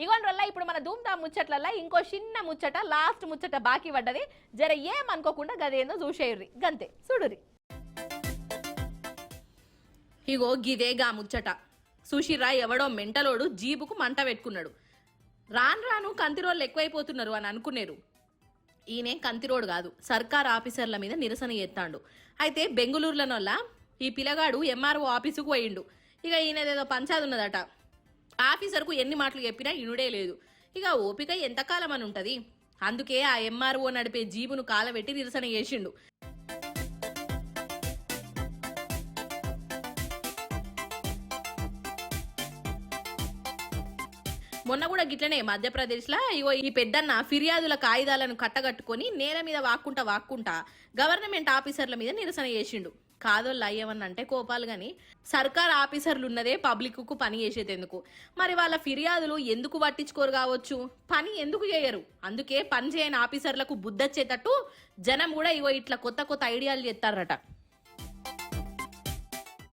ఇగోండి వల్ల ఇప్పుడు మన ధూమ్ధాం ముచ్చట్లల్లో ఇంకో చిన్న ముచ్చట లాస్ట్ ముచ్చట బాకీ పడ్డది. జర ఏమనుకోకుండా గదేందో చూసేయుర్రి గంతే చూడుర్రి. ఇగో గిదేగా ముచ్చట. సుషిరా ఎవడో మెంటలోడు జీబుకు మంట పెట్టుకున్నాడు. రాను రాను కంతిరోళ్ళు ఎక్కువైపోతున్నారు అని అనుకునేరు. ఈయనే కంతిరోడు కాదు, సర్కార్ ఆఫీసర్ల మీద నిరసన చేస్తాడు. అయితే బెంగుళూరులోనొల్ల ఈ పిల్లగాడు ఎంఆర్ఓ ఆఫీసుకు పోయిండు. ఇక ఈయనదేదో పంచాది ఉన్నదట. ఆఫీసర్కు ఎన్ని మాటలు చెప్పినా ఇనుడే లేదు. ఇక ఓపిక ఎంతకాలం అని ఉంటది. అందుకే ఆ ఎంఆర్ఓ నడిపే జీబును కాలబెట్టి నిరసన చేసిండు. మొన్న కూడా గిట్లనే మధ్యప్రదేశ్లో ఇగో ఈ పెద్దన్న ఫిర్యాదుల కాయిదాలను కట్టగట్టుకొని నేల మీద వాక్కుంటా గవర్నమెంట్ ఆఫీసర్ల మీద నిరసన చేసిండు. కాదోళ్ళు అయ్యవన్నంటే కోపాలు గాని సర్కార్ ఆఫీసర్లు ఉన్నదే పబ్లిక్ కు పని చేసేందుకు. మరి వాళ్ళ ఫిర్యాదులు ఎందుకు పట్టించుకోరు కావచ్చు, పని ఎందుకు చేయరు. అందుకే పని చేయని ఆఫీసర్లకు బుద్ధొచ్చేటట్టు జనం కూడా ఇగో ఇట్లా కొత్త కొత్త ఐడియాలు చేస్తారట.